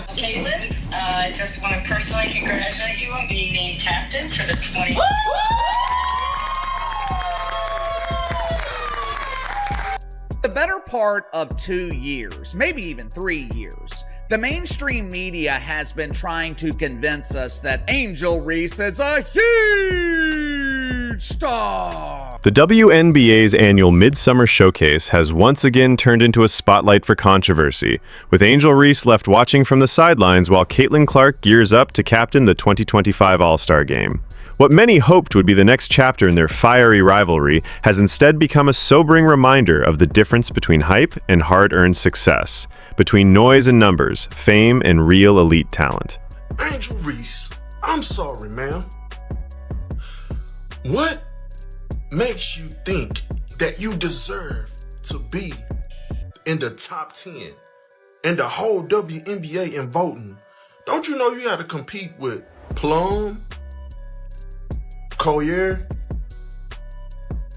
Caitlin, I just want to personally congratulate you on being named captain for the 20. The better part of 2 years, maybe even 3 years, the mainstream media has been trying to convince us that Angel Reese is a huge star. The WNBA's annual Midsummer Showcase has once again turned into a spotlight for controversy, with Angel Reese left watching from the sidelines while Caitlin Clark gears up to captain the 2025 All-Star Game. What many hoped would be the next chapter in their fiery rivalry has instead become a sobering reminder of the difference between hype and hard-earned success, between noise and numbers, fame and real elite talent. Angel Reese, I'm sorry, ma'am. What makes you think that you deserve to be in the top 10 in the whole WNBA in voting? Don't you know you got to compete with Plum, Collier,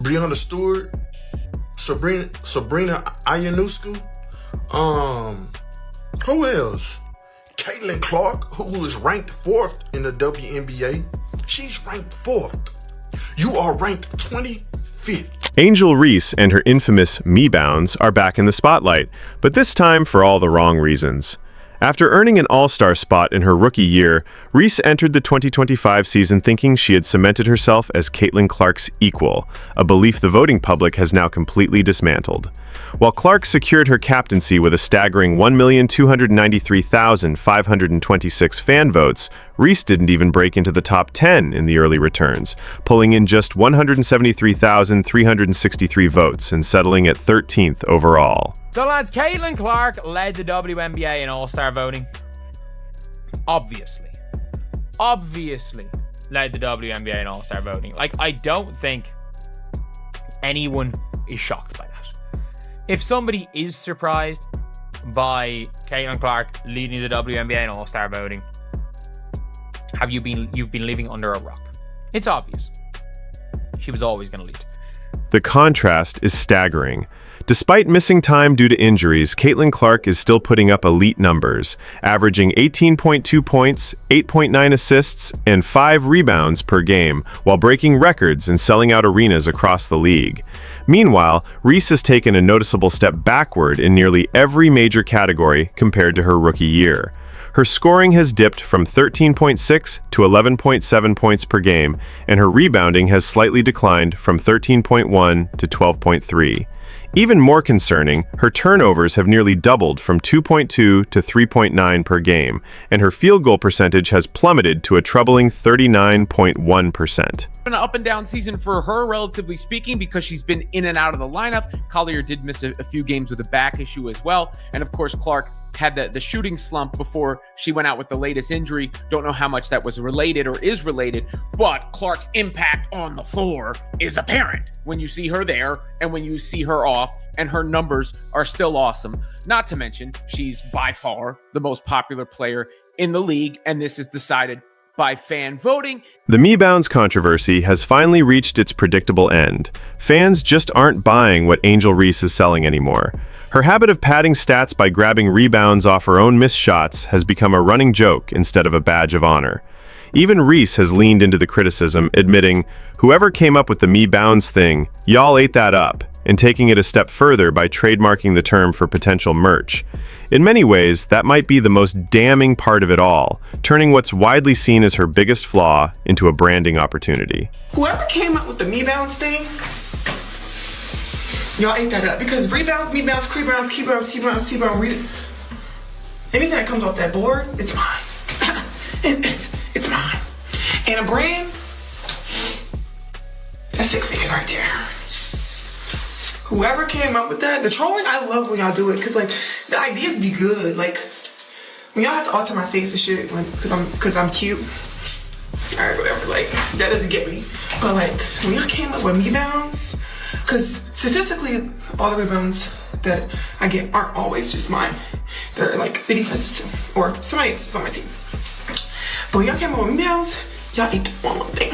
Breanna Stewart, Sabrina Ionescu, who else? Caitlin Clark, who is ranked 4th in the WNBA. She's ranked 4th. You are ranked 25th. Angel Reese and her infamous me bounds are back in the spotlight, but this time for all the wrong reasons. After earning an All-Star spot in her rookie year, Reese entered the 2025 season thinking she had cemented herself as Caitlin Clark's equal, a belief the voting public has now completely dismantled. While Clark secured her captaincy with a staggering 1,293,526 fan votes, Reese didn't even break into the top 10 in the early returns, pulling in just 173,363 votes and settling at 13th overall. So lads, Caitlin Clark led the WNBA in All-Star voting. Obviously led the WNBA in All-Star voting. Like, I don't think anyone is shocked by that. If somebody is surprised by Caitlin Clark leading the WNBA in All-Star voting, you've been living under a rock. It's obvious. She was always going to lead. The contrast is staggering. Despite missing time due to injuries, Caitlin Clark is still putting up elite numbers, averaging 18.2 points, 8.9 assists, and 5 rebounds per game, while breaking records and selling out arenas across the league. Meanwhile, Reese has taken a noticeable step backward in nearly every major category compared to her rookie year. Her scoring has dipped from 13.6 to 11.7 points per game, and her rebounding has slightly declined from 13.1 to 12.3. Even more concerning, her turnovers have nearly doubled from 2.2 to 3.9 per game, and her field goal percentage has plummeted to a troubling 39.1%. An up and down season for her, relatively speaking, because she's been in and out of the lineup. Collier did miss a few games with a back issue as well. And of course, Clark had the shooting slump before she went out with the latest injury. Don't know how much that was related or is related, but Clark's impact on the floor is apparent when you see her there and when you see her off, and her numbers are still awesome. Not to mention, she's by far the most popular player in the league, and this is decided by fan voting. The Me Bounds controversy has finally reached its predictable end. Fans just aren't buying what Angel Reese is selling anymore. Her habit of padding stats by grabbing rebounds off her own missed shots has become a running joke instead of a badge of honor. Even Reese has leaned into the criticism, admitting, "Whoever came up with the Me Bounds thing, y'all ate that up," and taking it a step further by trademarking the term for potential merch. In many ways, that might be the most damning part of it all, turning what's widely seen as her biggest flaw into a branding opportunity. Whoever came up with the Me Bounds thing, y'all ate that up, because rebounds, me bounds, rebounds, key bounds, T-bounds, T-bounds, anything that comes off that board, it's mine. It's mine. And a brand, that's 6 figures right there. Whoever came up with that, the trolling, I love when y'all do it, because like the ideas be good. Like when y'all have to alter my face and shit, because I'm cute. All right, whatever. Like that doesn't get me. But like when y'all came up with Me Bounds, because statistically, all the rebounds that I get aren't always just mine. They're like the defenses too, or somebody else's on my team. But when y'all came up with Me Bounds, y'all ate one little thing.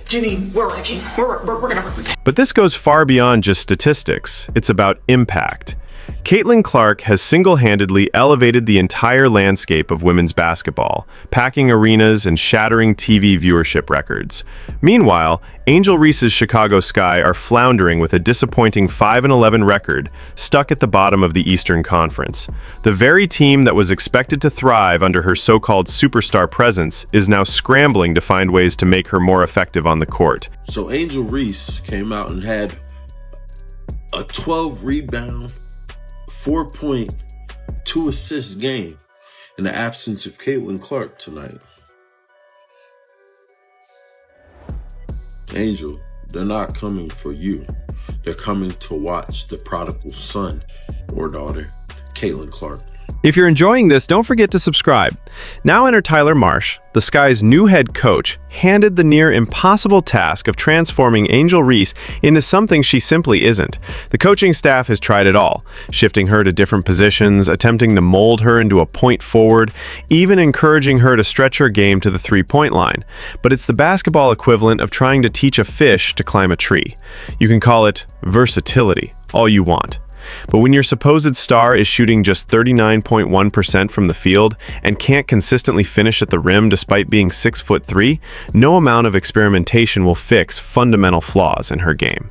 Jenny, we're ranking. We're gonna work with that. But this goes far beyond just statistics. It's about impact. Caitlin Clark has single-handedly elevated the entire landscape of women's basketball, packing arenas and shattering TV viewership records. Meanwhile, Angel Reese's Chicago Sky are floundering with a disappointing 5-11 record, stuck at the bottom of the Eastern Conference. The very team that was expected to thrive under her so-called superstar presence is now scrambling to find ways to make her more effective on the court. So Angel Reese came out and had a 12 rebound, 4-point, 2-assist game in the absence of Caitlin Clark tonight. Angel, they're not coming for you. They're coming to watch the prodigal son or daughter, Caitlin Clark. If you're enjoying this, don't forget to subscribe. Now enter Tyler Marsh, the Sky's new head coach, handed the near impossible task of transforming Angel Reese into something she simply isn't. The coaching staff has tried it all, shifting her to different positions, attempting to mold her into a point forward, even encouraging her to stretch her game to the three-point line. But it's the basketball equivalent of trying to teach a fish to climb a tree. You can call it versatility, all you want. But when your supposed star is shooting just 39.1% from the field and can't consistently finish at the rim despite being 6'3", no amount of experimentation will fix fundamental flaws in her game.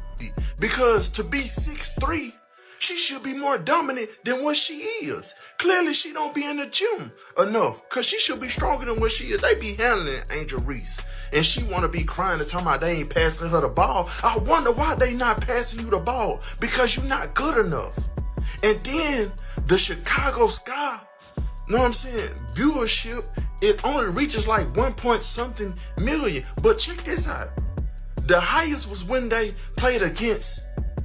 Because to be 6'3", she should be more dominant than what she is. Clearly, she don't be in the gym enough, because she should be stronger than what she is. They be handling Angel Reese, and she want to be crying and talking about they ain't passing her the ball. I wonder why they not passing you the ball, because you're not good enough. And then the Chicago Sky, know what I'm saying, viewership, it only reaches like 1-point-something million. But check this out. The highest was when they played against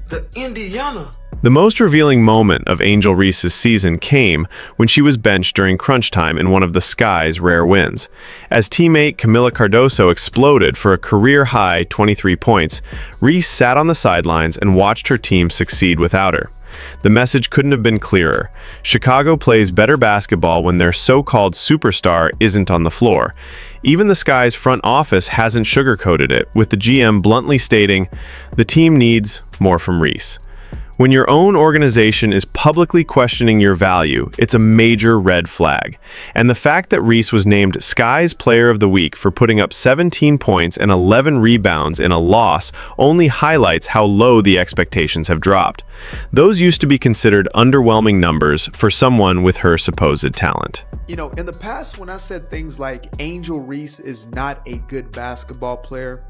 the Indiana. The most revealing moment of Angel Reese's season came when she was benched during crunch time in one of the Sky's rare wins. As teammate Camila Cardoso exploded for a career-high 23 points, Reese sat on the sidelines and watched her team succeed without her. The message couldn't have been clearer. Chicago plays better basketball when their so-called superstar isn't on the floor. Even the Sky's front office hasn't sugarcoated it, with the GM bluntly stating, "The team needs more from Reese." When your own organization is publicly questioning your value, it's a major red flag. And the fact that Reese was named Sky's Player of the Week for putting up 17 points and 11 rebounds in a loss only highlights how low the expectations have dropped. Those used to be considered underwhelming numbers for someone with her supposed talent. You know, in the past, when I said things like Angel Reese is not a good basketball player,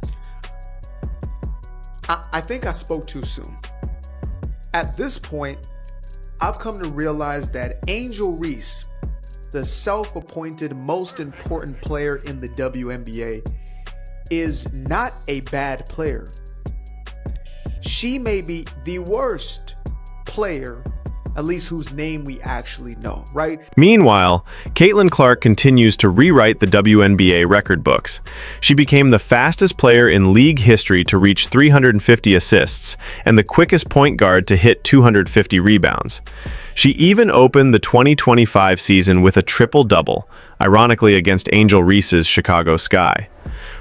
I think I spoke too soon. At this point, I've come to realize that Angel Reese, the self-appointed most important player in the WNBA, is not a bad player. She may be the worst player, at least whose name we actually know, right? Meanwhile, Caitlin Clark continues to rewrite the WNBA record books. She became the fastest player in league history to reach 350 assists and the quickest point guard to hit 250 rebounds. She even opened the 2025 season with a triple-double, ironically against Angel Reese's Chicago Sky.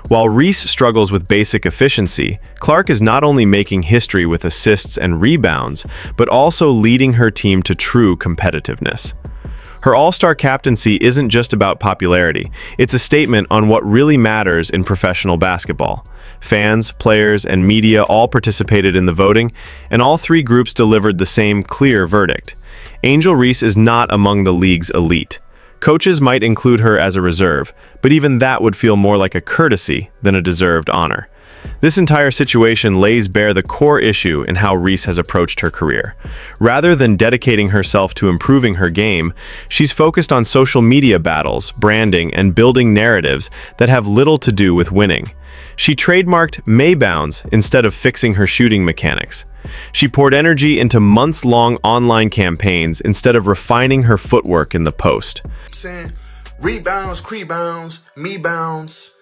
While Reese struggles with basic efficiency, Clark is not only making history with assists and rebounds, but also leading her team to true competitiveness. Her All-Star captaincy isn't just about popularity, it's a statement on what really matters in professional basketball. Fans, players, and media all participated in the voting, and all three groups delivered the same clear verdict. Angel Reese is not among the league's elite. Coaches might include her as a reserve, but even that would feel more like a courtesy than a deserved honor. This entire situation lays bare the core issue in how Reese has approached her career. Rather than dedicating herself to improving her game, she's focused on social media battles, branding, and building narratives that have little to do with winning. She trademarked Maybounds instead of fixing her shooting mechanics. She poured energy into months-long online campaigns instead of refining her footwork in the post. Saying rebounds, crebounds, me bounds,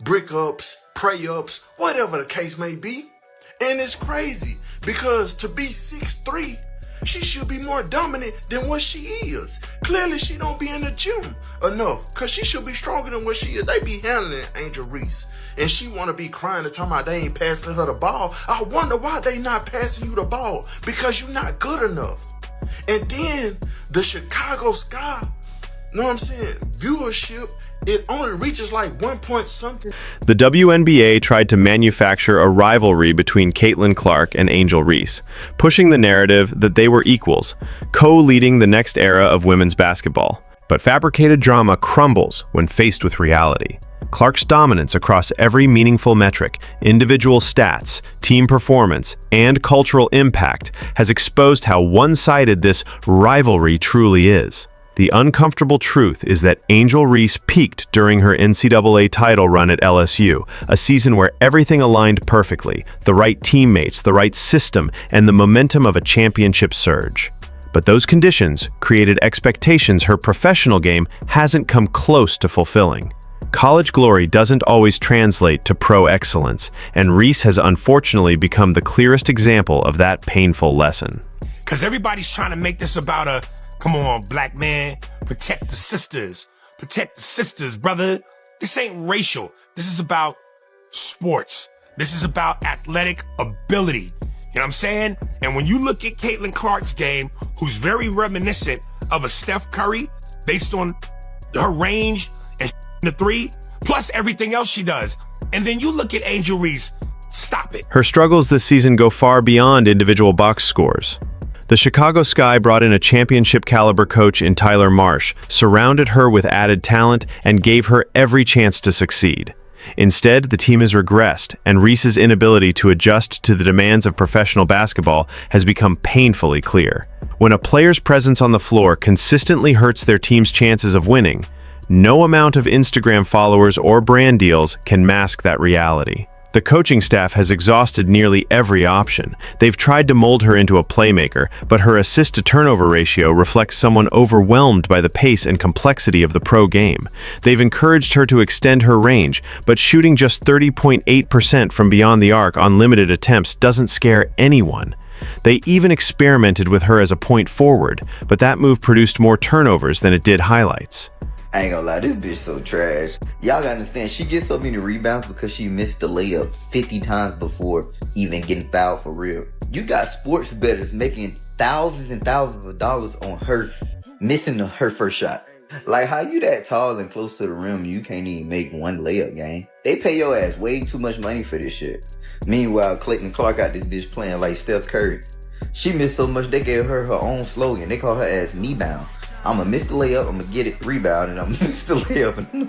brick ups, pray ups, whatever the case may be. And it's crazy because to be 6'3", she should be more dominant than what she is. Clearly, she don't be in the gym enough because she should be stronger than what she is. They be handling Angel Reese. And she want to be crying and talking about they ain't passing her the ball. I wonder why they not passing you the ball, because you're not good enough. And then the Chicago Sky, know what I'm saying? Viewership, it only reaches like 1 point something. The WNBA tried to manufacture a rivalry between Caitlin Clark and Angel Reese, pushing the narrative that they were equals, co-leading the next era of women's basketball. But fabricated drama crumbles when faced with reality. Clark's dominance across every meaningful metric, individual stats, team performance, and cultural impact has exposed how one-sided this rivalry truly is. The uncomfortable truth is that Angel Reese peaked during her NCAA title run at LSU, a season where everything aligned perfectly, the right teammates, the right system, and the momentum of a championship surge. But those conditions created expectations her professional game hasn't come close to fulfilling. College glory doesn't always translate to pro excellence, and Reese has unfortunately become the clearest example of that painful lesson. Because everybody's trying to make this about a, come on, black man, protect the sisters. Protect the sisters, brother. This ain't racial. This is about sports. This is about athletic ability. You know what I'm saying? And when you look at Caitlin Clark's game, who's very reminiscent of a Steph Curry, based on her range and the three, plus everything else she does. And then you look at Angel Reese, stop it. Her struggles this season go far beyond individual box scores. The Chicago Sky brought in a championship-caliber coach in Tyler Marsh, surrounded her with added talent, and gave her every chance to succeed. Instead, the team has regressed, and Reese's inability to adjust to the demands of professional basketball has become painfully clear. When a player's presence on the floor consistently hurts their team's chances of winning, no amount of Instagram followers or brand deals can mask that reality. The coaching staff has exhausted nearly every option. They've tried to mold her into a playmaker, but her assist-to-turnover ratio reflects someone overwhelmed by the pace and complexity of the pro game. They've encouraged her to extend her range, but shooting just 30.8% from beyond the arc on limited attempts doesn't scare anyone. They even experimented with her as a point forward, but that move produced more turnovers than it did highlights. I ain't gonna lie, this bitch so trash. Y'all gotta understand, she gets so many rebounds because she missed the layup 50 times before even getting fouled for real. You got sports bettors making thousands and thousands of dollars on her missing her first shot. Like, how you that tall and close to the rim, you can't even make one layup game? They pay your ass way too much money for this shit. Meanwhile, Caitlin Clark got this bitch playing like Steph Curry. She missed so much, they gave her her own slogan. They call her ass Me Bound. I'ma miss the layup, I'ma get it, rebound, and I'ma miss the layup.